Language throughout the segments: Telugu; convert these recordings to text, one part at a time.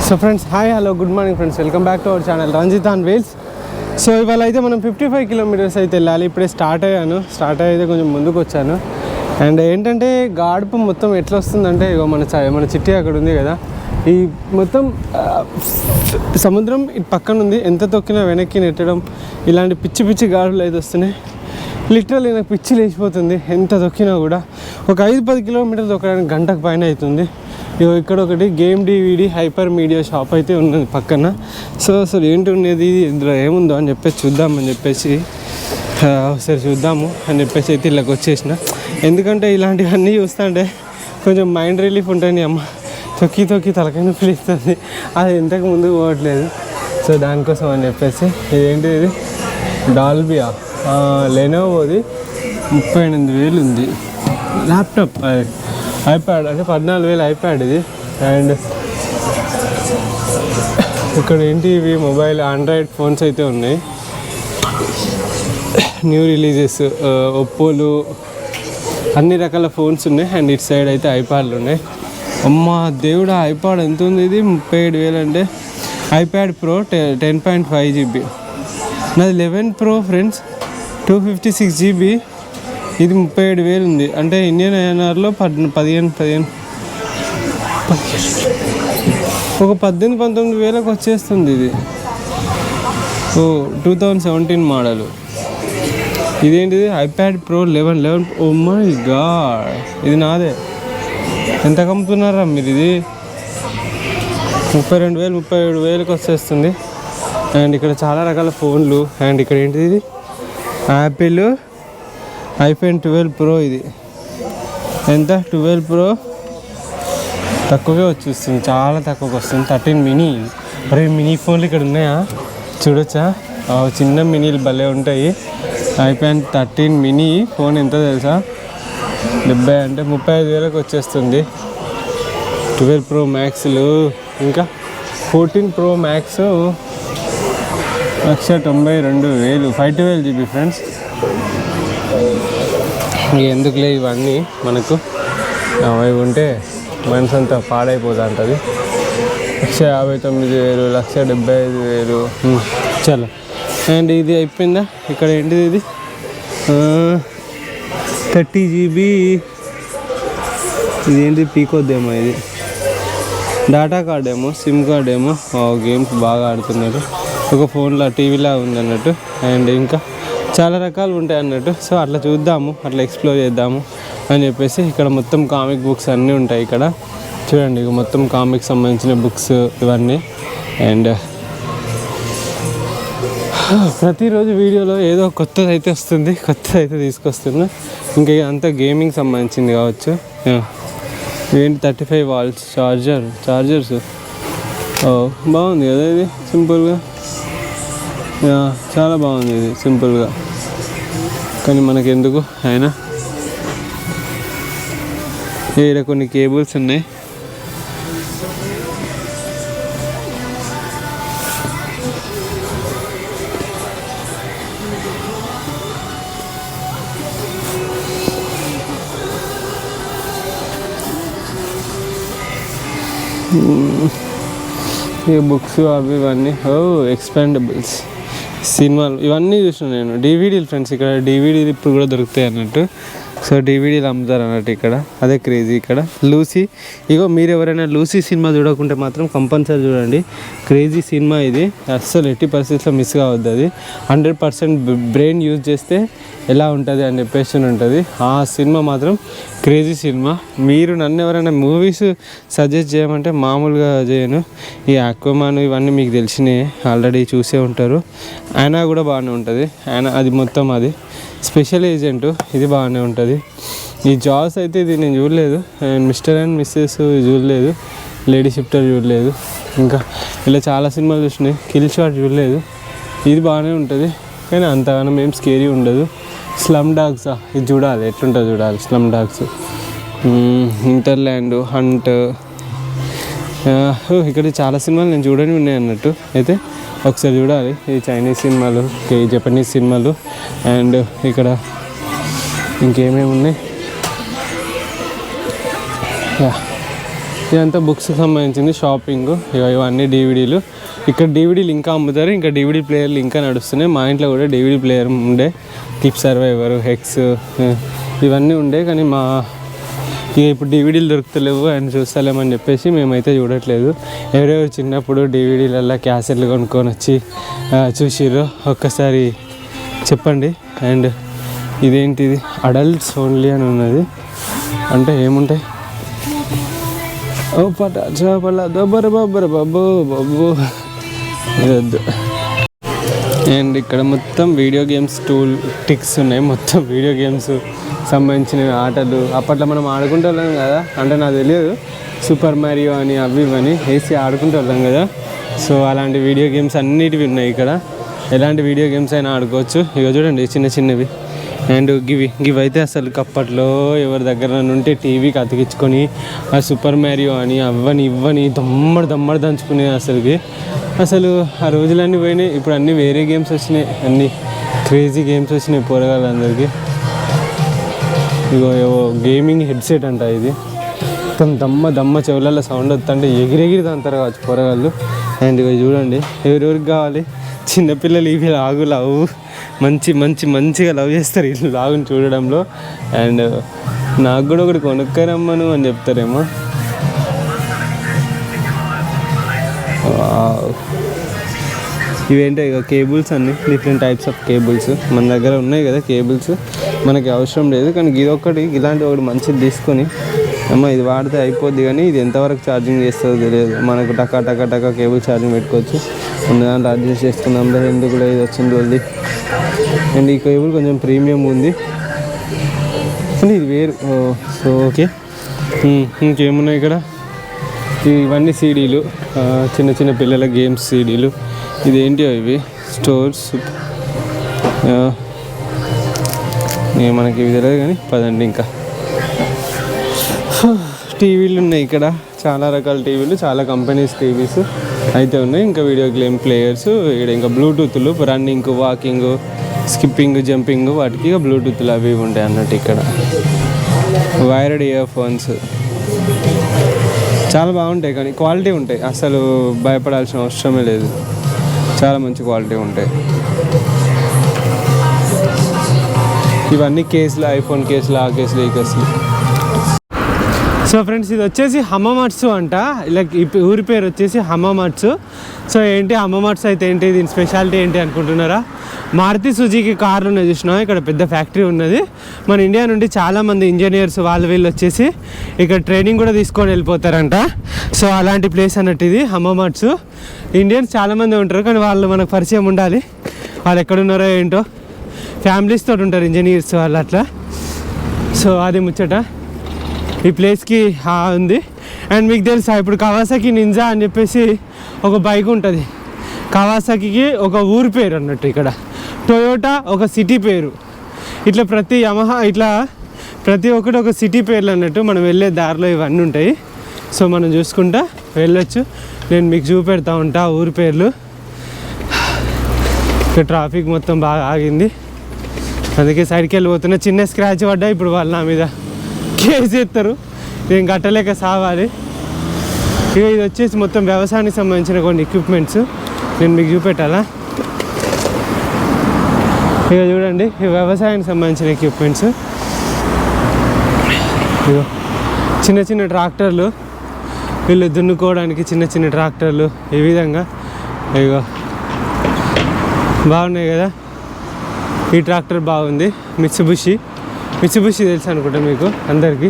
So friends, hi, hello, good morning friends. Welcome back to our channel Ranjith on wheels. So ఇవాళ అయితే మనం 55 కిలోమీటర్స్ అయితే వెళ్ళాలి. ఇప్పుడే స్టార్ట్ అయితే కొంచెం ముందుకు వచ్చాను. అండ్ ఏంటంటే గాడుపు మొత్తం ఎట్లా వస్తుందంటే, ఇగో మన చిట్టి అక్కడ ఉంది కదా, ఈ మొత్తం సముద్రం ఇటు పక్కన ఉంది. ఎంత తొక్కినా వెనక్కి నెట్టడం, ఇలాంటి పిచ్చి పిచ్చి గాడుపులు అయితే వస్తున్నాయి. లిటరల్లీ నాకు పిచ్చి లేచిపోతుంది ఎంత తొక్కినా కూడా. ఒక 5-10 కిలోమీటర్లు తొక్కడానికి గంటకు పైన అవుతుంది. ఇక్కడ ఒకటి game DVD hyper media shop అయితే ఉన్నది పక్కన. సో అసలు ఏంటి ఉండేది, ఇందులో ఏముందో అని చెప్పేసి చూద్దామని చెప్పేసి ఒకసారి చూద్దాము అని చెప్పేసి అయితే ఇళ్ళకి వచ్చేసిన. ఎందుకంటే ఇలాంటివన్నీ చూస్తుంటే కొంచెం మైండ్ రిలీఫ్ ఉంటుంది. అమ్మ తొక్కి తలకాయ నొప్పి ఇస్తుంది, అది ఇంతకు ముందుకు పోవట్లేదు. సో దానికోసం అని చెప్పేసి ఇదేంటి, ఇది డాల్బియా లెనోవోది 38,000 ఉంది. ల్యాప్టాప్ ఐప్యాడ్ అంటే 14,000 ఐప్యాడ్ ఇది. అండ్ ఇక్కడ ఏంటి, ఇవి మొబైల్ ఆండ్రాయిడ్ ఫోన్స్ అయితే ఉన్నాయి, న్యూ రిలీజెస్, ఒప్పోలు, అన్ని రకాల ఫోన్స్ ఉన్నాయి. అండ్ ఇటు సైడ్ అయితే ఐప్యాడ్లు ఉన్నాయి. అమ్మ దేవుడా, ఐప్యాడ్ ఎంత ఉంది ఇది, 37,000 అంటే. ఐప్యాడ్ ప్రో 10.5 GB, నాది 11 Pro ఫ్రెండ్స్, 256 GB. ఇది 37,000 ఉంది. అంటే ఇండియన్ ఐఎన్ఆర్లో 15 ఒక 18-19,000 వచ్చేస్తుంది ఇది. 2017 మోడలు. ఇదేంటిది, iPad pro 11. Oh my god, ఇది నాదే. ఎంత కమ్ముతున్నారా మీరు? ఇది 32,000 37,000 వచ్చేస్తుంది. అండ్ ఇక్కడ చాలా రకాల ఫోన్లు. అండ్ ఇక్కడ ఏంటిది, ఇది యాపిల్ iPhone 12 Pro. ఇది ఎంత, 12 Pro తక్కువగా వచ్చేస్తుంది, చాలా తక్కువగా వస్తుంది. 13 mini. మరి మినీ ఫోన్లు ఇక్కడ ఉన్నాయా చూడొచ్చా? చిన్న మినీలు భలే ఉంటాయి. iPhone 13 mini ఫోన్ ఎంత తెలుసా, 70 అంటే 35,000 వచ్చేస్తుంది. 12 Pro Maxలు, ఇంకా 14 Pro Max 192,000, 512 GB ఫ్రెండ్స్. ఎందుకులే ఇవన్నీ మనకు, అవి ఉంటే మనసు అంతా పాడైపోతూ ఉంటుంది. 159,000, 175,000 చాలా. అండ్ ఇది అయిపోయిందా? ఇక్కడ ఏంటిది, ఇది 30 GB. ఇదేంటి, పీకోద్దేమో ఇది, డాటా కార్డ్ ఏమో, సిమ్ కార్డ్ ఏమో. గేమ్స్ బాగా ఆడుతున్నారు. ఒక ఫోన్లో టీవీలా ఉంది అన్నట్టు. అండ్ ఇంకా చాలా రకాలు ఉంటాయి అన్నట్టు. సో అట్లా చూద్దాము, అట్లా ఎక్స్ప్లోర్ చేద్దాము అని చెప్పేసి. ఇక్కడ మొత్తం కామిక్ బుక్స్ అన్నీ ఉంటాయి ఇక్కడ చూడండి. ఇక మొత్తం కామిక్ సంబంధించిన బుక్స్ ఇవన్నీ. అండ్ ప్రతిరోజు వీడియోలో ఏదో కొత్తది అయితే వస్తుంది, కొత్తది అయితే తీసుకొస్తున్నా. ఇంకా అంతా గేమింగ్ సంబంధించింది కావచ్చు. ఏంటి, 35 వాల్ట్స్ చార్జర్స్. బాగుంది కదా ఇది, సింపుల్గా. చాలా బాగుంది ఇది, సింపుల్గా. కానీ మనకి ఎందుకు అయినా. ఇక్కడ కొన్ని కేబుల్స్ ఉన్నాయి. ఇక బుక్స్ అవి ఇవన్నీ. ఎక్స్పాండబుల్స్, సినిమాలు ఇవన్నీ చూసిన నేను. DVDలు ఫ్రెండ్స్, ఇక్కడ DVDలు ఇప్పుడు కూడా దొరుకుతాయి అన్నట్టు. సో DVDలు అమ్ముతారు అన్నట్టు ఇక్కడ. అదే క్రేజీ ఇక్కడ. లూసీ, ఇగో మీరు ఎవరైనా లూసీ సినిమా చూడకుంటే మాత్రం కంపల్సరీ చూడండి. క్రేజీ సినిమా ఇది, అస్సలు ఎట్టి పరిస్థితుల్లో మిస్ కావద్దు. అది 100% బ్రెయిన్ యూజ్ చేస్తే ఎలా ఉంటుంది అని చెప్పేసి ఉంటుంది. ఆ సినిమా మాత్రం క్రేజీ సినిమా. మీరు నన్ను ఎవరైనా మూవీస్ సజెస్ట్ చేయమంటే మామూలుగా చేయను. ఈ ఆక్వామాన్ ఇవన్నీ మీకు తెలిసినవి, ఆల్రెడీ చూసే ఉంటారు. అయినా కూడా బాగానే ఉంటుంది. అయినా అది మొత్తం అది స్పెషల్ ఏజెంట్, ఇది బాగానే ఉంటుంది. ఈ జాస్ అయితే ఇది నేను చూడలేదు. అండ్ మిస్టర్ అండ్ మిస్సెస్ చూడలేదు. లేడీ షిఫ్టర్ చూడలేదు. ఇంకా ఇలా చాలా సినిమాలు చూసినాయి. కిల్ షాట్ చూడలేదు. ఇది బాగానే ఉంటుంది, కానీ అంతగానో ఏం స్కేరీ ఉండదు. స్లమ్ డాగ్స్, ఇది చూడాలి, ఎట్లుంటుందో చూడాలి. స్లమ్ డాగ్స్, ఇంటర్ల్యాండ్, హంట్, ఇక్కడ చాలా సినిమాలు నేను చూడని ఉన్నాయి అన్నట్టు. అయితే ఒకసారి చూడాలి. ఈ చైనీస్ సినిమాలు, జపనీస్ సినిమాలు. అండ్ ఇక్కడ ఇంకేమేమి ఉన్నాయి, ఇదంతా బుక్స్కి సంబంధించింది షాపింగ్. ఇవన్నీ డివిడీలు. ఇక్కడ డివిడీలు ఇంకా అమ్ముతారు, ఇంకా డివిడీ ప్లేయర్లు ఇంకా నడుస్తున్నాయి. మా ఇంట్లో కూడా డివిడీ ప్లేయర్ ఉండే, టిప్ సర్వైవర్, హెక్స్ ఇవన్నీ ఉండే. కానీ ఇక ఇప్పుడు డివిడీలు దొరుకుతలేవు అండ్ చూస్తలేమని చెప్పేసి మేమైతే చూడట్లేదు. ఎవరెవరు చిన్నప్పుడు డివిడీలల్లో క్యాసెట్లు కొనుక్కొని వచ్చి చూసిర్రు ఒక్కసారి చెప్పండి. అండ్ ఇదేంటిది అడల్ట్స్ ఓన్లీ అని ఉన్నది, అంటే ఏముంటాయి? ఓ పట చేపల దొబ్బర బొబ్బర బబ్బు బబ్బు వద్దు. అండ్ ఇక్కడ మొత్తం వీడియో గేమ్స్ టూల్ టిక్స్ ఉన్నాయి. మొత్తం వీడియో గేమ్స్ సంబంధించిన ఆటలు అప్పట్లో మనం ఆడుకుంటూ వాళ్ళం కదా, అంటే నాకు తెలియదు సూపర్ మారియో అని అవి ఇవని వేసి ఆడుకుంటూ వాళ్ళం కదా. సో అలాంటి వీడియో గేమ్స్ అన్నిటివి ఉన్నాయి ఇక్కడ. ఎలాంటి వీడియో గేమ్స్ అయినా ఆడుకోవచ్చు. ఇక చూడండి చిన్న చిన్నవి. అండ్ గివి అయితే అసలు అప్పట్లో ఎవరి దగ్గర నుండి టీవీకి అతికించుకొని ఆ సూపర్ మ్యారియో అని అవ్వని ఇవ్వని దమ్మడి దంచుకునేది. అసలు ఆ రోజులన్నీ పోయినాయి. ఇప్పుడు అన్నీ వేరే గేమ్స్ వచ్చినాయి, అన్నీ క్రేజీ గేమ్స్ వచ్చినాయి పోరగాళ్ళందరికీ. ఇగో ఏవో గేమింగ్ హెడ్సెట్ అంట ఇది. మొత్తం దమ్మ చెవులలో సౌండ్ వస్తుంటే ఎగిరెగిరి తంతారు కావచ్చు పోరగాళ్ళు. అండ్ ఇక చూడండి ఎవరెవరికి కావాలి, చిన్నపిల్లలు ఇవి లవ్ మంచిగా లవ్ చేస్తారు వీళ్ళు లాగుని చూడడంలో. అండ్ నాకు కూడా ఒకటి కొనుక్కరమ్మను అని చెప్తారేమో. ఇవేంటో ఇక కేబుల్స్ అన్నీ డిఫరెంట్ టైప్స్ ఆఫ్ కేబుల్స్ మన దగ్గర ఉన్నాయి కదా. కేబుల్స్ మనకి అవసరం లేదు, కానీ ఇదొకటి ఇలాంటి ఒకటి మంచిది తీసుకొని ఇది వాడితే అయిపోద్ది. కానీ ఇది ఎంతవరకు ఛార్జింగ్ చేస్తుందో తెలియదు. మనకు టకా కేబుల్ ఛార్జింగ్ పెట్టుకోవచ్చు. ఉన్న దాంట్లో అడ్జస్ట్ చేసుకుందాం. ఎందుకు ఇది వచ్చింది వద్ది. అండ్ ఈ కేబుల్ కొంచెం ప్రీమియం ఉంది, కానీ ఇది వేరు. So okay. ఇంకేమున్నాయి ఇక్కడ? ఇవన్నీ సీడీలు, చిన్న పిల్లల గేమ్స్ సీడీలు. ఇదేంటిో ఇవి స్టోర్స్ మనకి ఇవి తెలియదు కానీ పదండి. ఇంకా టీవీలు ఉన్నాయి ఇక్కడ, చాలా రకాల టీవీలు, చాలా కంపెనీస్ టీవీస్ అయితే ఉన్నాయి. ఇంకా వీడియో గేమ్ ప్లేయర్స్ ఇక్కడ, ఇంకా బ్లూటూత్లు రన్నింగ్, వాకింగ్, స్కిప్పింగ్, జంపింగ్ వాటికి ఇక బ్లూటూత్లు అవి ఉంటాయి అన్నట్టు. ఇక్కడ వైర్డ్ ఇయర్ ఫోన్స్ చాలా బాగుంటాయి, కానీ క్వాలిటీ ఉంటాయి, అసలు భయపడాల్సిన అవసరమే లేదు. చాలా మంచి క్వాలిటీ ఉంటాయి. ఇవన్నీ కేసులు, ఐఫోన్ కేసులు, ఆ కేసులు, ఈ కేసులు. సో ఫ్రెండ్స్ ఇది వచ్చేసి హమామాట్సు అంట. లైక్ ఈ ఊరి పేరు వచ్చేసి హమామాట్సు. సో ఏంటి హమామాట్సు అయితే ఏంటి, దీని స్పెషాలిటీ ఏంటి అనుకుంటున్నారా? మారుతి సుజుకి కార్లు ఉన్నాయి చూసినా, ఇక్కడ పెద్ద ఫ్యాక్టరీ ఉన్నది. మన ఇండియా నుండి చాలామంది ఇంజనీర్స్ వీళ్ళు వచ్చేసి ఇక్కడ ట్రైనింగ్ కూడా తీసుకొని వెళ్ళిపోతారంట. సో అలాంటి ప్లేస్ అన్నట్టు ఇది హమామాట్సు. ఇండియన్స్ చాలామంది ఉంటారు, కానీ వాళ్ళు మనకు పరిచయం ఉండాలి. వాళ్ళు ఎక్కడున్నారో ఏంటో, ఫ్యామిలీస్ తోటి ఉంటారు ఇంజనీర్స్ వాళ్ళు అట్లా. సో అది ముచ్చట ఈ ప్లేస్కి ఉంది. అండ్ మీకు తెలుసా, ఇప్పుడు కవాసాకి నింజా అని చెప్పేసి ఒక బైక్ ఉంటుంది. కవాసాకి ఒక ఊరి పేరు అన్నట్టు, ఇక్కడ టొయోటా ఒక సిటీ పేరు. ఇట్లా ప్రతి యమహా ఇట్లా ప్రతి ఒక్కటి ఒక సిటీ పేర్లు అన్నట్టు. మనం వెళ్ళే దారిలో ఇవన్నీ ఉంటాయి. సో మనం చూసుకుంటా వెళ్ళొచ్చు. నేను మీకు చూపెడతా ఉంటా ఊరి పేర్లు. ఇక్కడ ట్రాఫిక్ మొత్తం బాగా ఆగింది, అందుకే సైడ్కి వెళ్ళిపోతున్నా. చిన్న స్క్రాచ్ పడ్డా ఇప్పుడు వాళ్ళు నా మీద కేసు ఎత్తారు, నేను కట్టలేక సావాలి. ఇక ఇది వచ్చేసి మొత్తం వ్యవసాయానికి సంబంధించిన కొన్ని ఎక్విప్మెంట్స్ నేను మీకు చూపెట్టాలా. ఇక చూడండి, ఈ వ్యవసాయానికి సంబంధించిన ఎక్విప్మెంట్స్. ఇగో చిన్న ట్రాక్టర్లు, వీళ్ళు దున్నుకోవడానికి చిన్న ట్రాక్టర్లు ఈ విధంగా. ఇగో బాగున్నాయి కదా. ఈ ట్రాక్టర్ బాగుంది, మిత్సుబిషి తెలుసు అనుకుంటా మీకు అందరికీ.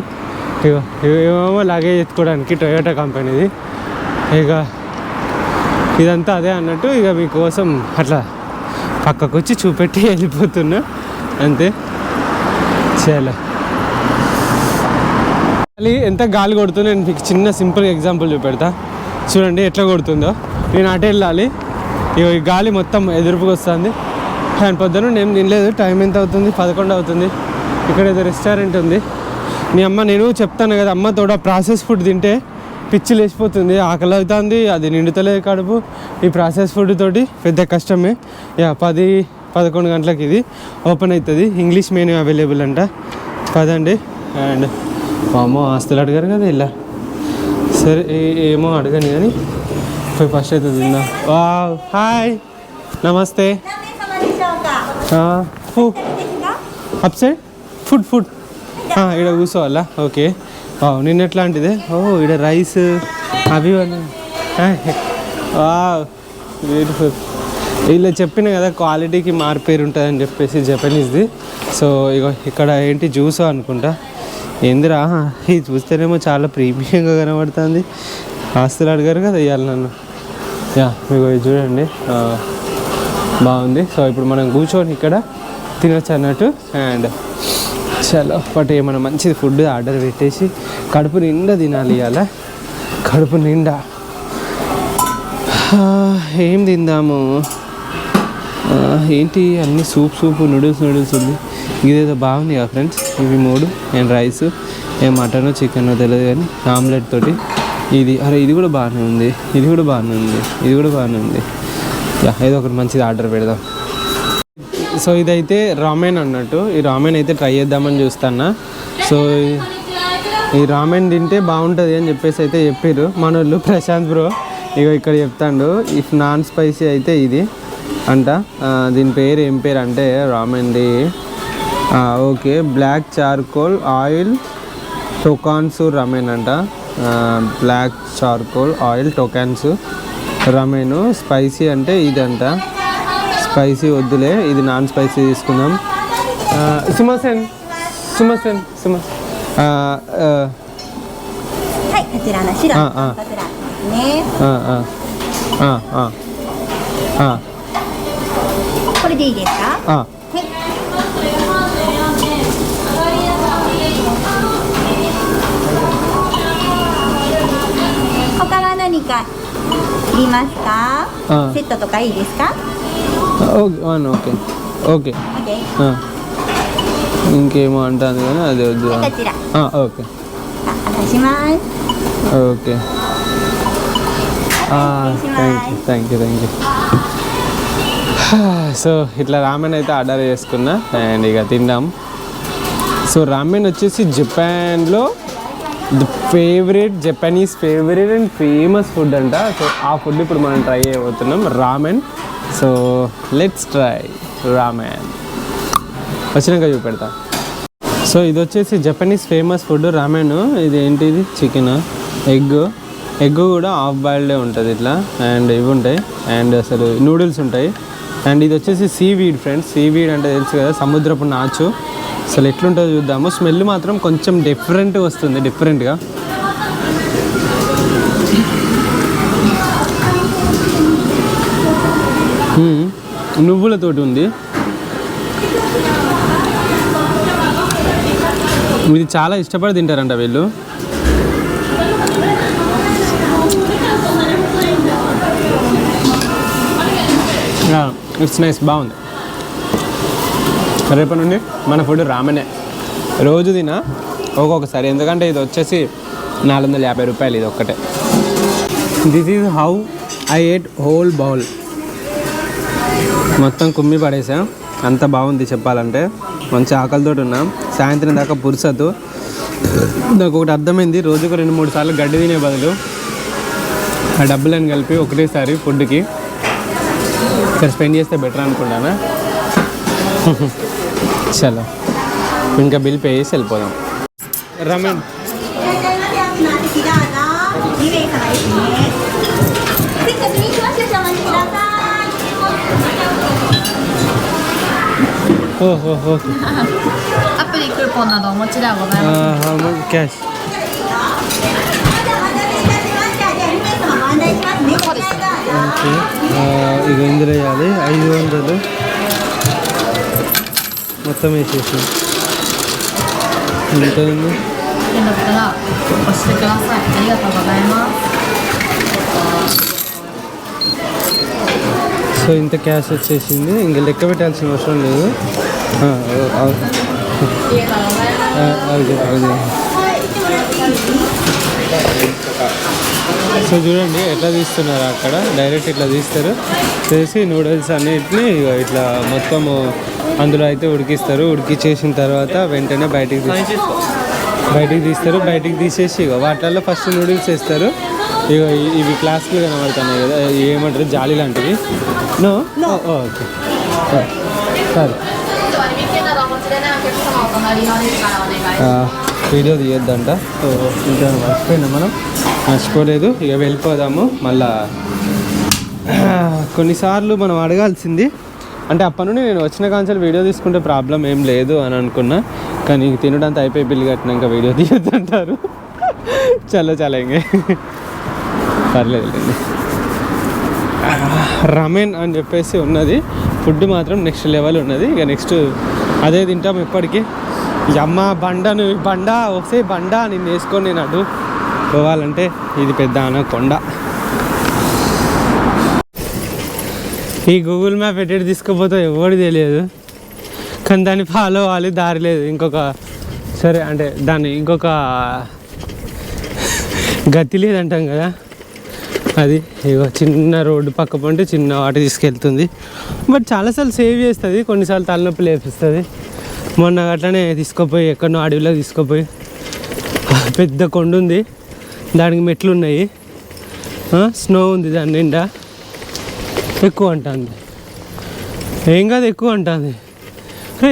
ఇగో ఏమేమో లగేజ్ ఎత్తుకోవడానికి టొయోటా కంపెనీది. ఇక ఇదంతా అదే అన్నట్టు. ఇక మీకోసం అట్లా పక్కకు వచ్చి చూపెట్టి వెళ్ళిపోతున్నా అంతే. చాలా ఎంత గాలి కొడుతుందో నేను మీకు చిన్న సింపుల్ ఎగ్జాంపుల్ చూపెడతా. చూడండి ఎట్లా కొడుతుందో. నేను అటు వెళ్ళాలి, ఈ గాలి మొత్తం ఎదురుపుకి వస్తుంది. అండ్ పొద్దున నేను తినలేదు. టైం ఎంత అవుతుంది? 11 అవుతుంది. ఇక్కడ ఏదో రెస్టారెంట్ ఉంది. మీ అమ్మ, నేను చెప్తాను కదా, అమ్మ తోడ ప్రాసెస్ ఫుడ్ తింటే పిచ్చి లేచిపోతుంది, ఆకలి అవుతుంది, అది నిండుతలేదు కడుపు. ఈ ప్రాసెస్ ఫుడ్ తోటి పెద్ద కష్టమే. 10-11 గంటలకు ఇది ఓపెన్ అవుతుంది. ఇంగ్లీష్ మెనూ అవైలబుల్ అంట. పదండి. అండ్ అమ్మో ఆస్తులు అడిగారు కదా ఇలా. సరే ఏమో అడగని కానీ పోయి ఫస్ట్ అయితే తిందాం. వావ్ హాయ్ నమస్తే. అప్ సైడ్ ఫుడ్ ఇక్కడ కూర్చోవాలా? ఓకే. నిన్న ఎట్లాంటిదే? ఇక్కడ రైస్ అవి వావ్ బ్యూటిఫుల్. వీళ్ళు చెప్పిన కదా క్వాలిటీకి మార్పేరు ఉంటుందని చెప్పేసి జపనీస్ది. సో ఇగో ఇక్కడ ఏంటి జ్యూస్ అనుకుంటా. ఏందిరా ఇది చూస్తేనేమో చాలా ప్రీమియంగా కనబడుతుంది. ఆస్తులు అడిగారు కదా ఇవ్వాలి నన్ను. మీకు ఇది చూడండి బాగుంది. సో ఇప్పుడు మనం కూర్చొని ఇక్కడ తినొచ్చు అన్నట్టు. అండ్ చాలా బట్ ఏమైనా మంచిది ఫుడ్ ఆర్డర్ పెట్టేసి కడుపు నిండా తినాలి. ఇవాళ కడుపు నిండా ఏం తిందాము? ఏంటి అన్ని సూప్ నూడిల్స్ ఉంది. ఇదేదో బాగుంది కదా ఫ్రెండ్స్. ఇవి 3 అండ్ రైస్ మటనో చికెనో తెలియదు కానీ ఆమ్లెట్ తోటి ఇది. ఇది కూడా బాగానే ఉంది. ఇది కూడా బాగానే ఉంది. ఏదో ఒకటి మంచిది ఆర్డర్ పెడదాం. సో ఇదైతే రామెన్ అన్నట్టు. ఈ రామెన్ అయితే ట్రై చేద్దామని చూస్తాను. సో ఈ రామెన్ తింటే బాగుంటుంది అని చెప్పేసి అయితే చెప్పారు మన వాళ్ళు. ప్రశాంత్ బ్రో ఇక ఇక్కడ చెప్తాడు ఇఫ్ నాన్ స్పైసీ అయితే ఇది అంట. దీని పేరు ఏం పేరు అంటే రామెన్ది okay black charcoal oil tonkotsu ramen అంట. Black charcoal oil tonkotsu ramen. Spicy అంటే ఇదంట. స్పైసీ వద్దులే, ఇది నాన్ స్పైసీ తీసుకుందాం. సుమసెన్ これでいいですか？はい。他は何かいりますか？セットとかいいですか？ఓకే ఇంకేమో అంటుంది కానీ అది వద్దు. Okay okay thank you. So ఇట్లా రామెన్ అయితే ఆర్డర్ చేసుకున్నా అండ్ ఇక తిందాం. సో రామెన్ వచ్చేసి జపాన్లో Japanese favourite and famous food అంట. సో ఆ ఫుడ్ ఇప్పుడు మనం ట్రై చేయబోతున్నాం ramen. So let's try ramen. వచ్చినాక చూపెడతా. సో ఇది వచ్చేసి జపనీస్ ఫేమస్ ఫుడ్ రామెన్. ఇది ఏంటిది చికెన్ ఎగ్ కూడా హాఫ్ బాయిల్డే ఉంటుంది ఇట్లా. అండ్ ఇవి ఉంటాయి అండ్ అసలు నూడిల్స్ ఉంటాయి. అండ్ ఇది వచ్చేసి సీవీడ్ ఫ్రెండ్స్. సీవీడ్ అంటే తెలుసు కదా, సముద్రపు నాచు. అసలు ఎట్లుంటుందో చూద్దాము. స్మెల్ మాత్రం కొంచెం డిఫరెంట్గా వస్తుంది, డిఫరెంట్గా. నువ్వులతోటి ఉంది. ఇది చాలా ఇష్టపడి తింటారంట వీళ్ళు. ఇట్స్ నైస్, బాగుంది. రేపటి నుండి మన ఫుడ్ రామెనే రోజు తినా ఒక్కొక్కసారి. ఎందుకంటే ఇది వచ్చేసి 450 రూపాయలు ఇది ఒక్కటే. This is how I at whole bowl. మొత్తం కుమ్మి పడేసా. అంత బాగుంది చెప్పాలంటే. మంచి ఆకలితో ఉన్నాం. సాయంత్రం దాకా పురుసతు. నాకు ఒకటి అర్థమైంది, రోజుకు 2-3 సార్లు గడ్డి తినే బదులు ఆ డబ్బులను కలిపి ఒకటేసారి ఫుడ్కి ఇక్కడ స్పెండ్ చేస్తే బెటర్ అనుకుంటానా. చలో ఇంకా బిల్ పే చేసి వెళ్ళిపోదాం. రమేన్アプリクーポンなどお持ちではございませんか？キャッシュ。ఇక ఇందులో వేయాలి 500 మొత్తం వేసేసి ఉంటుంది. సో ఇంత క్యాష్ వచ్చేసింది. ఇంకా లెక్క పెట్టాల్సిన అవసరం లేదు. సో చూడండి ఎట్లా తీస్తున్నారు అక్కడ. డైరెక్ట్ ఇట్లా తీస్తారు, చేసి నూడిల్స్ అన్నిటిని ఇట్లా మొత్తము అందులో అయితే ఉడికిస్తారు. ఉడికిచ్చేసిన తర్వాత వెంటనే బయటికి బయటికి తీస్తారు, బయటికి తీసేసి ఇగో వాటిల్లో ఫస్ట్ నూడిల్స్ వేస్తారు. ఇగో ఇవి క్లాస్లు కనబడుతున్నాయి కదా, ఏమంటారు జాలి లాంటివి. నో ఓకే సరే. వీడియో తీయొద్దంట, సో ఇంకా మర్చిపోయినా మనం, మర్చిపోలేదు. ఇక వెళ్ళిపోదాము మళ్ళా. కొన్నిసార్లు మనం అడగాల్సింది అంటే అప్పటి నుండి నేను వచ్చిన కాంచెలు వీడియో తీసుకుంటే ప్రాబ్లం ఏం లేదు అని అనుకున్నా, కానీ తినడంతా అయిపోయి బిల్లు కట్టినాక వీడియో తీయొద్దంటారు. చాలా ఇంకే పర్లేదులేండి. రమెన్ అని చెప్పేసి ఉన్నది, ఫుడ్ మాత్రం నెక్స్ట్ లెవెల్ ఉన్నది. ఇక నెక్స్ట్ అదే తింటాం ఎప్పటికీ. అమ్మ బండ వస్తే బండ నిన్ను వేసుకొని నేను అటు పోవాలంటే ఇది పెద్ద అనకొండ. ఈ గూగుల్ మ్యాప్ ఎటు తీసుకుపోతే ఎవరు తెలియదు, కానీ దాన్ని ఫాలో అవ్వాలి, దారి లేదు. సరే అంటే దాన్ని ఇంకొక గతి లేదంటాం కదా, అది ఇగో చిన్న రోడ్డు పక్క పంటే చిన్న వాటి తీసుకెళ్తుంది. బట్ చాలాసార్లు సేవ్ చేస్తుంది, కొన్నిసార్లు తలనొప్పి లేపిస్తుంది. మొన్న అట్లనే తీసుకుపోయి ఎక్కడో అడవిలోకి తీసుకుపోయి, పెద్ద కొండ ఉంది, దానికి మెట్లు ఉన్నాయి, స్నో ఉంది దాని నిండా, ఎక్కువ అంటుంది. ఏం కాదు ఎక్కువ అంటుంది.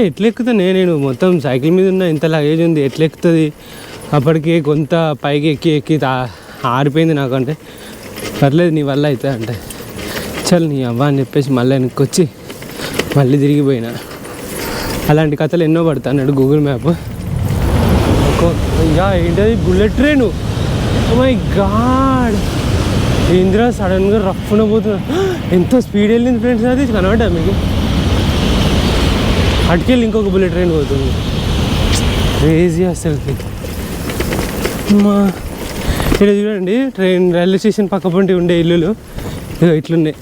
ఎట్లా ఎక్కుతా నేను మొత్తం సైకిల్ మీద ఉన్న, ఇంత లగేజ్ ఉంది, ఎట్లా ఎక్కుతుంది? అప్పటికి కొంత పైకి ఎక్కి ఆరిపోయింది నాకంటే. పర్లేదు నీ వల్ల అవుతుంది అంటే, చల్ నీ అవ్వ అని చెప్పేసి మళ్ళీ వెనక్కి వచ్చి మళ్ళీ తిరిగిపోయినా. అలాంటి కథలు ఎన్నో పడుతున్నాడు గూగుల్ మ్యాప్. ఏంటది bullet train, oh my god! ఏందిరా సడన్గా రఫ్న పోతున్నా, ఎంతో స్పీడ్ వెళ్ళింది ఫ్రెండ్స్. అది కనబడ్డా మీకు? అటుకెళ్ళి ఇంకొక బుల్లెట్ ట్రైన్ పోతుంది, క్రేజీ అసలుకి. ఇక్కడ చూడండి రైల్వే స్టేషన్ పక్క పంటి ఉండే ఇల్లులు ఇట్లున్నాయి.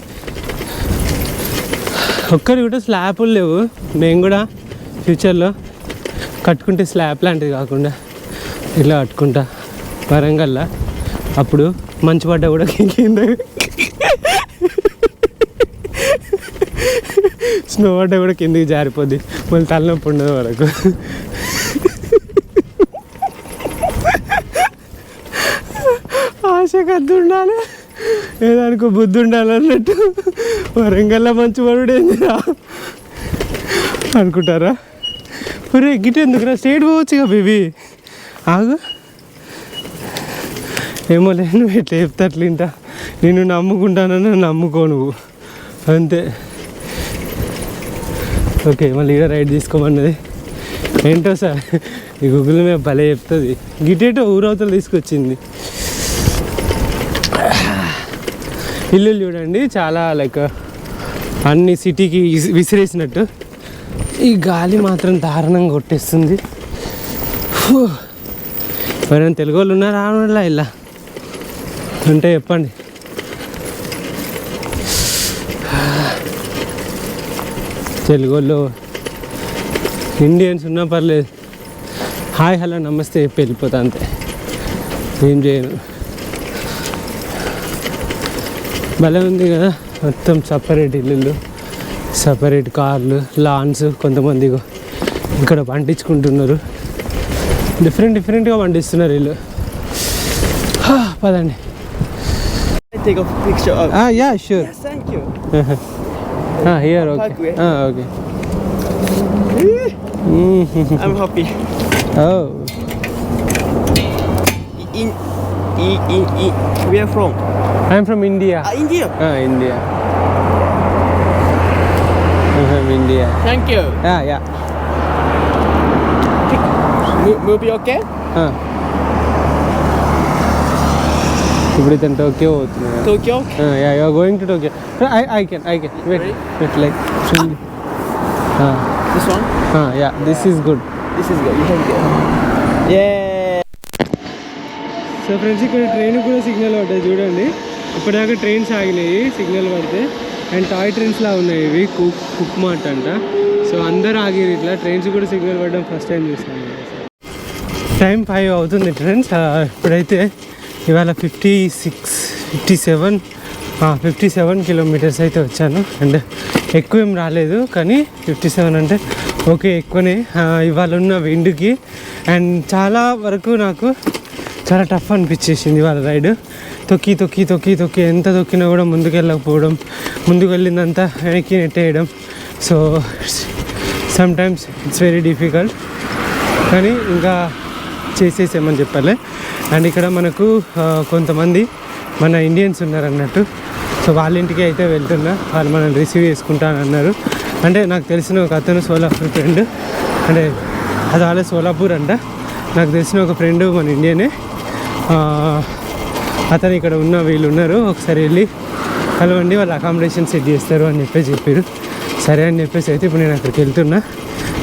ఒక్కరి కూడా స్లాబ్లు లేవు. మేము కూడా ఫ్యూచర్లో కట్టుకుంటే స్లాబ్ లాంటిది కాకుండా ఇలా కట్టుకుంటా వరంగల్లో. అప్పుడు మంచు పడ్డ కూడా కింద, స్నో పడ్డ కూడా కిందికి జారిపోద్ది, మళ్ళీ తలనొప్పి ఉండదు వరకు. ఆశ కద్దు ఉండాలి, ఏదానికో బుద్ధి ఉండాలి అన్నట్టు. వరంగల్లో మంచు పడుడేందిరా అనుకుంటారా? ఒరే గిట్ ఎందుకురా, స్టేట్ పోవచ్చుగా బేబీ. ఆగు, ఏమో లేదు, నువ్వు ఎట్లా చెప్తా అట్లా వింటా. నేను నమ్ముకుంటానని నమ్ముకో నువ్వు, అంతే. ఓకే, మళ్ళీ ఇక్కడ రైడ్ తీసుకోమన్నది. ఏంటో సార్ ఈ గూగుల్ మ్యాప్ భలే చెప్తుంది. గిటేటో ఊరవతలు తీసుకొచ్చింది. ఇల్లు చూడండి, చాలా లైక్ అన్ని సిటీకి విసిరేసినట్టు. ఈ గాలి మాత్రం దారుణంగా కొట్టేస్తుంది. ఎవరైనా తెలుగు వాళ్ళు ఉన్నారా అనలా ఇలా అంటే చెప్పండి. తెలుగు వాళ్ళు ఇండియన్స్ ఉన్నా పర్లేదు, హాయ్ హలో నమస్తే చెప్పి వెళ్ళిపోతా, అంతే, ఏం చేయను. భలే ఉంది కదా, మొత్తం సపరేట్ ఇల్లులు, సపరేట్ కార్లు, లాన్స్. కొంతమంది ఇక్కడ పండించుకుంటున్నారు, డిఫరెంట్గా పండిస్తున్నారు ఇల్లు. పదండి. Take a picture of. Yeah, sure. Yes, thank you. Here, okay. Okay. I'm happy. Oh. In where from? I'm from India. India. India. I'm from India. Thank you. Yeah. Movie okay? ఇప్పుడు ఇతను టోక్యో పోతున్నాడు. Tokyo? Yeah, you are going to Tokyo. I can. Wait, like. This one? Yeah, this is good. This is good. You can go. Yeah. So friends, ఇక్కడ ట్రైన్ కూడా సిగ్నల్ పడ్డాయి చూడండి. ఇప్పటిదాకా ట్రైన్స్ ఆగినాయి సిగ్నల్ పడితే. అండ్ టాయ్ ట్రైన్స్లా ఉన్నాయి ఇవి, కుక్ మార్ట్ అంట. సో అందరు ఆగిరు ఇట్లా, ట్రైన్స్ కూడా సిగ్నల్ పడడం ఫస్ట్ టైం చూస్తాను. టైం 5 అవుతుంది ఫ్రెండ్స్. ఇప్పుడైతే ఇవాళ 57 కిలోమీటర్స్ అయితే వచ్చాను. అండ్ ఎక్కువ ఏం రాలేదు, కానీ 57 అంటే ఓకే ఎక్కువనే ఇవాళ ఉన్న విండ్కి. అండ్ చాలా వరకు నాకు చాలా టఫ్ అనిపించేసింది వాళ్ళ రైడ్. తొక్కి తొక్కి తొక్కి తొక్కి ఎంత తొక్కినా కూడా ముందుకు వెళ్ళకపోవడం, ముందుకు వెళ్ళిందంతా వెనక్కి నెట్టేయడం. So sometimes it's very difficult, కానీ ఇంకా చేసేసామని చెప్పాలి. అండ్ ఇక్కడ మనకు కొంతమంది మన ఇండియన్స్ ఉన్నారు అన్నట్టు. సో వాళ్ళ ఇంటికి అయితే వెళ్తున్నా, వాళ్ళు మనల్ని రిసీవ్ చేసుకుంటానన్నారు. అంటే నాకు తెలిసిన ఒక అతను సోలాపూర్ ఫ్రెండ్, అంటే అది వాళ్ళ సోలాపూర్ అంట. నాకు తెలిసిన ఒక ఫ్రెండ్ మన ఇండియనే, అతను ఇక్కడ ఉన్న వీళ్ళు ఉన్నారు, ఒకసారి వెళ్ళి కలవండి, వాళ్ళు అకామిడేషన్ సెట్ చేస్తారు అని చెప్పారు. సరే అని చెప్పేసి అయితే ఇప్పుడు నేను అక్కడికి వెళ్తున్నా.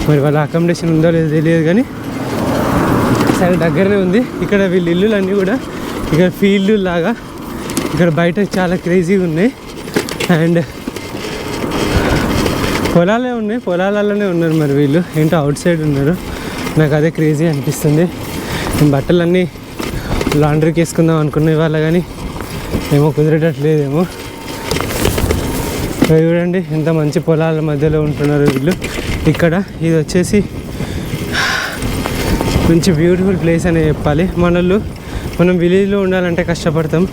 మరి వాళ్ళ అకామిడేషన్ ఉందో లేదో తెలియదు, కానీ సరే దగ్గరనే ఉంది. ఇక్కడ వీళ్ళ ఇల్లులన్నీ కూడా ఇక్కడ ఫీల్డ్ లాగా ఇక్కడ బయట చాలా క్రేజీగా ఉన్నాయి. అండ్ పొలాలే ఉన్నాయి, పొలాలలోనే ఉన్నారు. మరి వీళ్ళు ఏంటో అవుట్ సైడ్ ఉన్నారు. నాకు అదే క్రేజీ అనిపిస్తుంది. బట్టలన్నీ లాండ్రీకి వేసుకుందాం అనుకున్న ఇవాళ, కానీ ఏమో కుదిరేటట్లేదేమో. చూడండి ఎంత మంచి పొలాల మధ్యలో ఉంటున్నారు వీళ్ళు. ఇక్కడ ఇది వచ్చేసి మంచి బ్యూటిఫుల్ ప్లేస్ అనే చెప్పాలి. మనం విలేజ్లో ఉండాలంటే కష్టపడతాం,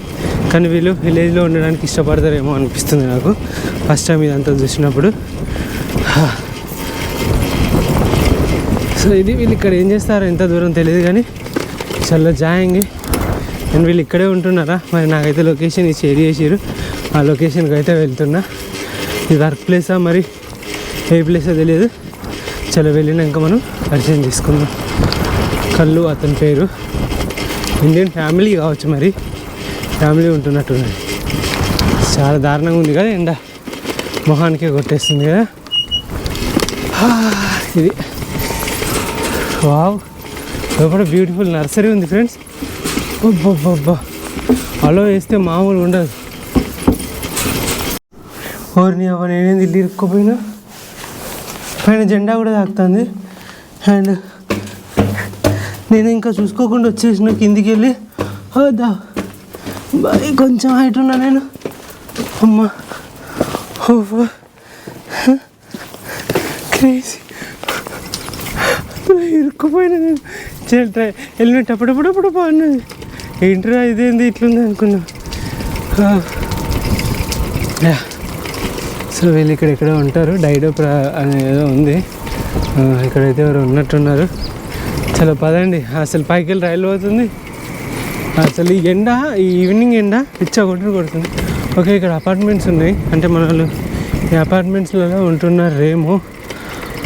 కానీ వీళ్ళు విలేజ్లో ఉండడానికి ఇష్టపడతారేమో అనిపిస్తుంది నాకు ఫస్ట్ టైం ఇదంతా చూసినప్పుడు. సో ఇది వీళ్ళు ఇక్కడ ఏం చేస్తారో ఎంత దూరం తెలియదు, కానీ చాలా జాయింగ్. అండ్ వీళ్ళు ఇక్కడే ఉంటున్నారా? మరి నాకైతే లొకేషన్ ఈ షేర్ చేసారు, ఆ లొకేషన్కి అయితే వెళ్తున్నా. ఇది వర్క్ ప్లేసా మరి ఏ ప్లేసో తెలియదు. చలో వెళ్ళినాక మనం పరిచయం చేసుకుందాం. కళ్ళు అతని పేరు, ఇండియన్ ఫ్యామిలీ కావచ్చు, మరి ఫ్యామిలీ ఉంటున్నట్టున్నది. చాలా దారుణంగా ఉంది కదా, ఎండ మొహానికే కొట్టేస్తుంది కదా. ఇది వావ్, లోపల బ్యూటిఫుల్ నర్సరీ ఉంది ఫ్రెండ్స్. అబ్బబ్బబ్బా, అలో వేస్తే మామూలుగా ఉండదు. ఓర్ని అవ్వ, నేనేంది ఇల్లు ఇరుక్కుపోయినా. పైన జెండా కూడా తాకుతుంది. అండ్ నేను ఇంకా చూసుకోకుండా వచ్చేసిన కిందికి వెళ్ళి. దా బాయ్, కొంచెం హైట్ ఉన్నా నేను. అమ్మ క్రేజీ, ఇరుక్కుపోయినా నేను. హెల్మెట్ అప్పుడప్పుడు బాగున్నది, ఏంట్రా ఇదేంది ఇట్లుంది అనుకున్నా. సో వీళ్ళు ఇక్కడ ఉంటారు, డైడో అనేదో ఉంది. ఇక్కడైతే ఎవరు ఉన్నట్టున్నారు. చాలా పదండి, అసలు పైకి వెళ్ళి రైలు పోతుంది. అసలు ఈ ఎండ, ఈ ఈవినింగ్ ఎండ కొడుతుంది. ఓకే, ఇక్కడ అపార్ట్మెంట్స్ ఉన్నాయి, అంటే మన వాళ్ళు ఈ అపార్ట్మెంట్స్లలో ఉంటున్నారేమో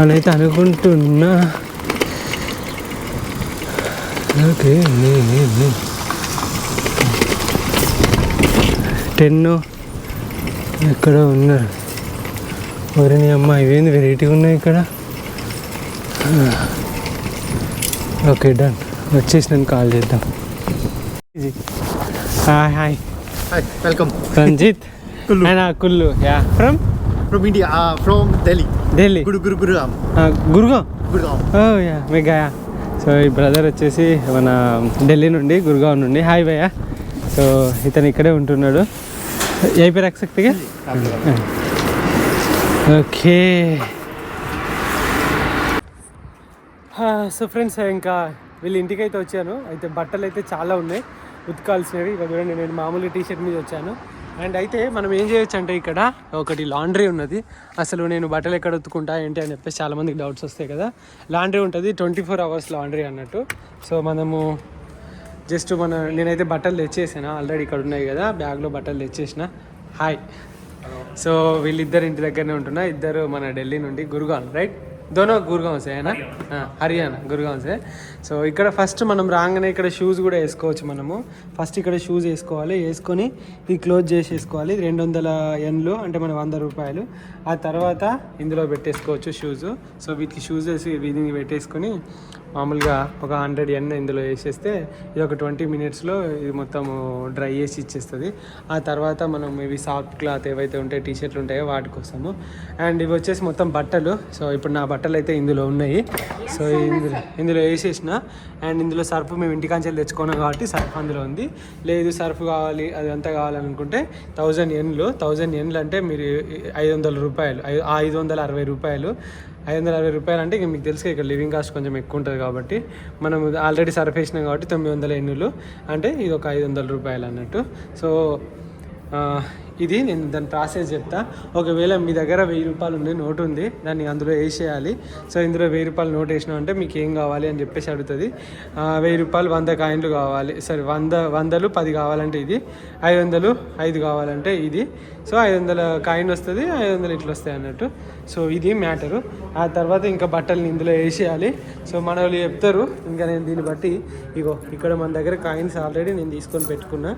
అని అయితే అనుకుంటున్నా. ఓకే, 10 ఎక్కడ ఉన్నారు. ఎవరిని అమ్మ, ఇవేంది వెరైటీగా ఉన్నాయి ఇక్కడ. ఓకే డన్, వచ్చేసి నేను కాల్ చేద్దాం. Hi Hi, welcome. Ranjit Kullu. And Kullu. Yeah from India, from Delhi. Delhi. Gurugram. Gurgaon. Gurgaon. Oh yeah, మీ గయా. సో ఈ బ్రదర్ వచ్చేసి మన ఢిల్లీ నుండి, గురుగాం నుండి. హాయ్ భయ్యా. సో ఇతను ఇక్కడే ఉంటున్నాడు. ఏ పేరు ఎక్సెక్ట్గా? ఓకే. సో ఫ్రెండ్స్, ఇంకా వీళ్ళ ఇంటికి అయితే వచ్చాను. అయితే బట్టలు అయితే చాలా ఉన్నాయి ఉతకాల్సినవి. ఇక చూడండి, నేను మామూలు టీషర్ట్ మీద వచ్చాను. అండ్ అయితే మనం ఏం చేయొచ్చు అంటే, ఇక్కడ ఒకటి లాండ్రీ ఉన్నది. అసలు నేను బట్టలు ఎక్కడ ఉతుకుంటా ఏంటి అని చెప్పేసి చాలామందికి డౌట్స్ వస్తాయి కదా. లాండ్రీ ఉంటుంది, 24 hours లాండ్రీ అన్నట్టు. సో మనము జస్ట్ నేనైతే బట్టలు తెచ్చేసాను ఆల్రెడీ. ఇక్కడ ఉన్నాయి కదా, బ్యాగ్లో బట్టలు తెచ్చేసిన. హాయ్. సో వీళ్ళిద్దరు ఇంటి దగ్గరనే ఉంటున్నా. ఇద్దరు మన ఢిల్లీ నుండి, గురుగాం రైట్? दोनों गुरगांव से है ना? హర్యానా గురుగాం సే. సో ఇక్కడ ఫస్ట్ మనం రాగానే ఇక్కడ షూస్ కూడా వేసుకోవచ్చు. మనము ఫస్ట్ ఇక్కడ షూస్ వేసుకోవాలి, వేసుకొని ఇది క్లోజ్ చేసేసుకోవాలి. 200 యెన్లు అంటే మన 100 రూపాయలు. ఆ తర్వాత ఇందులో పెట్టేసుకోవచ్చు షూస్. సో వీటికి షూస్ వేసి వీధిని పెట్టేసుకొని మామూలుగా ఒక 100 యెన్ ఇందులో వేసేస్తే ఇది ఒక 20 minutesలో ఇది మొత్తం డ్రై చేసి ఇచ్చేస్తుంది. ఆ తర్వాత మనం ఇవి సాఫ్ట్ క్లాత్ ఏవైతే ఉంటాయో, టీషర్ట్లు ఉంటాయో వాటి కోసము. అండ్ ఇవి వచ్చేసి మొత్తం బట్టలు. సో ఇప్పుడు నా బట్టలు అయితే ఇందులో ఉన్నాయి. సో ఇందులో వేసేసిన. అండ్ ఇందులో సర్ఫ్ మేము ఇంటికాంచెలు తెచ్చుకున్నాం కాబట్టి సర్ఫ్ అందులో ఉంది. లేదు సర్ఫ్ కావాలి అదంతా కావాలనుకుంటే 1000 యెన్లు. 1000 యెన్లు అంటే మీరు 500 రూపాయలు, 560 రూపాయలు. 560 రూపాయలు అంటే ఇక మీకు తెలుసు ఇక్కడ లివింగ్ కాస్ట్ కొంచెం ఎక్కువ ఉంటుంది కాబట్టి మనం ఆల్రెడీ సర్ఫ్ వేసినాం కాబట్టి 900 ఎన్నులు అంటే ఇది ఒక 500 రూపాయలు అన్నట్టు. సో ఇది నేను దాని ప్రాసెస్ చెప్తా. ఒకవేళ మీ దగ్గర 1000 రూపాయలు ఉంది నోటు ఉంది, దాన్ని అందులో వేసేయాలి. సో ఇందులో 1000 రూపాయలు నోట్ వేసినాం అంటే మీకు ఏం కావాలి అని చెప్పేసి అడుగుతుంది. 1000 రూపాయలు 100 కాయిన్లు కావాలి, సరే 100లు 10 కావాలంటే ఇది, 500 5 కావాలంటే ఇది. సో 500 కాయిన్ వస్తుంది, 500 ఇట్లా వస్తాయి అన్నట్టు. సో ఇది మ్యాటరు. ఆ తర్వాత ఇంకా బట్టల్ని ఇందులో వేసేయాలి. సో మన వాళ్ళు చెప్తారు. ఇంకా నేను దీన్ని బట్టి ఇగో ఇక్కడ మన దగ్గర కాయిన్స్ ఆల్రెడీ నేను తీసుకొని పెట్టుకున్నా.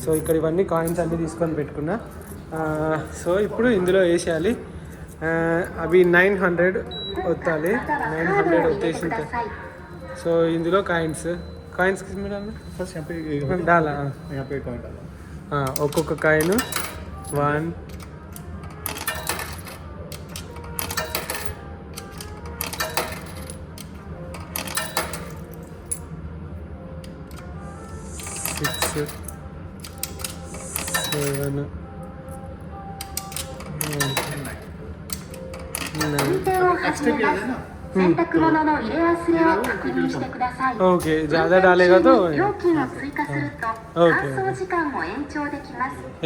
సో ఇక్కడ ఇవన్నీ కాయిన్స్ అన్నీ తీసుకొని పెట్టుకున్నా. సో ఇప్పుడు ఇందులో వేసేయాలి. అవి 900 వత్తాలి, 900 వచ్చేసి. సో ఇందులో కాయిన్స్ డాలా ఒక్కొక్క కాయిన్ 1 6 7 ओके ज़्यादा डालेगा तो ఓకే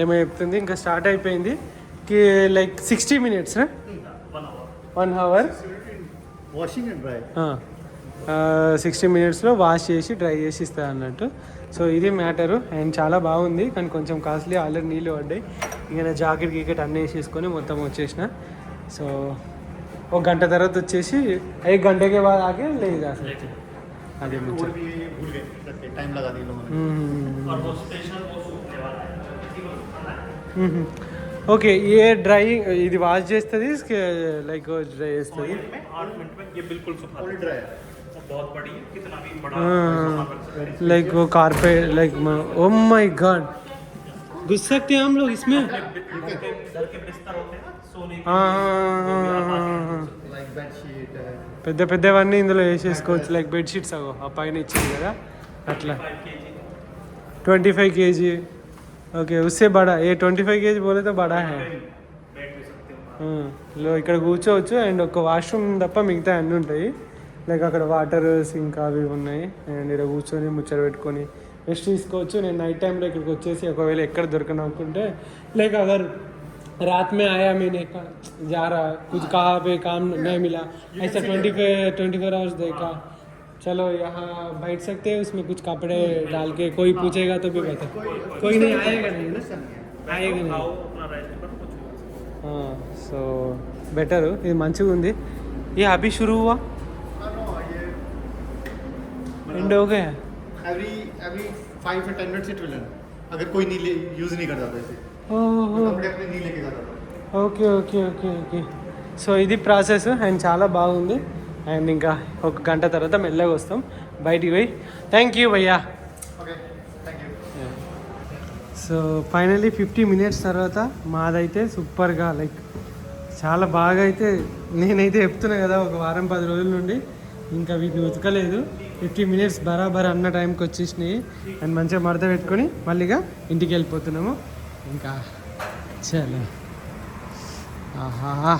ఏమో చెప్తుంది. ఇంకా స్టార్ట్ అయిపోయింది కి like 60 minutes 1 hour washing and dry 60 minutesలో వాష్ చేసి డ్రై చేసి ఇస్తుంది అన్నట్టు. సో ఇది మ్యాటరు. అండ్ చాలా బాగుంది కానీ కొంచెం కాస్ట్లీ. ఆల్రెడీ నీళ్ళు పడ్డాయి. ఇంకా నా జాకెట్ గీకెట్ అన్నీ వేసేసుకొని మొత్తం వచ్చేసిన. సో 1 గంట తర్వాత వచ్చేసి 1 घंटे बाद आके ले जा सकते. అదే टाइम लगा दी लोगों ने. ఓకే ఏ డ్రైయింగ్ ఇది వాష్ చేస్తుంది లైక్ డ్రై చేస్తుంది. लाइक वो carpet like oh my God घुस सकते हैं हम लोग इसमें. పెద్ద పెద్దవన్నీ ఇందులో వేసేసుకోవచ్చు. లైక్ బెడ్షీట్స్ అగో ఆ పైన ఇచ్చింది కదా అట్లా. 25 kg ఓకే ఉస్సే బడా ఏ 25 kg బోలే తో బడా హై. లో ఇక్కడ కూర్చోవచ్చు. అండ్ ఒక వాష్రూమ్ తప్ప మిగతా అన్నీ ఉంటాయి. లైక్ అక్కడ వాటర్ సింక్ అవి ఉన్నాయి. అండ్ ఇక్కడ కూర్చొని ముచ్చట పెట్టుకొని రెస్ట్ తీసుకోవచ్చు. నేను నైట్ టైంలో ఇక్కడికి వచ్చేసి ఒకవేళ ఎక్కడ దొరకననుకుంటే లైక్ అగర్ रात में आया मैंने जा रहा कुछ कहाँ पे काम नहीं मिला ऐसा 24 आवर्स देखा चलो यहाँ बैठ सकते हैं उसमें कुछ कपड़े डाल के कोई पूछेगा तो भी बता. कोई नहीं आएगा नहीं ना आएगा नहीं. हाँ సో బెటరు. ఇది మంచిగా ఉంది. ये अभी शुरू हुआ एंड हो गया. Every 5 or 10 minutes it will end. अगर कोई नहीं यूज नहीं करता तो ऐसे okay okay okay okay. So ఇది ప్రాసెస్. అండ్ చాలా బాగుంది. అండ్ ఇంకా 1 గంట తర్వాత మెల్లగా వస్తాం బయటికి పోయి. థ్యాంక్ యూ భయ్యా. సో ఫైనలీ 50 minutes తర్వాత మాదైతే సూపర్గా లైక్ చాలా బాగా అయితే నేనైతే చెప్తున్నా కదా ఒక వారం 10 రోజుల నుండి ఇంకా వీటిని ఉతకలేదు. 50 minutes బరాబర్ అన్న టైంకి వచ్చేసినాయి. అండ్ మంచిగా మడత పెట్టుకొని మళ్ళీగా ఇంటికి వెళ్ళిపోతున్నాము. ఇంకా చలో ఆహా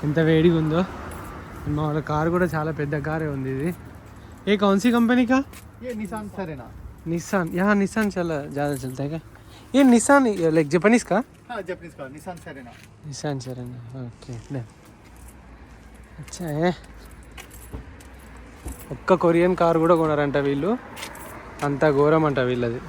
ఎంత వేడిగా ఉందో. మా వాళ్ళ కారు కూడా చాలా పెద్ద కారే ఉంది. ఇది ఏ కౌన్సీ కంపెనీ కా ये निसान सेरेना. निसान यहाँ निसान चला ज़्यादा चलता है क्या? ये निसान लाइक जापानीज का? हाँ जापानीज का Nissan Serena. Nissan Serena okay done. అచ్చా ఏ ఒక్క కొరియన్ కారు కూడా కొనరంట వీళ్ళు. అంత ఘోరం అంట వీళ్ళది.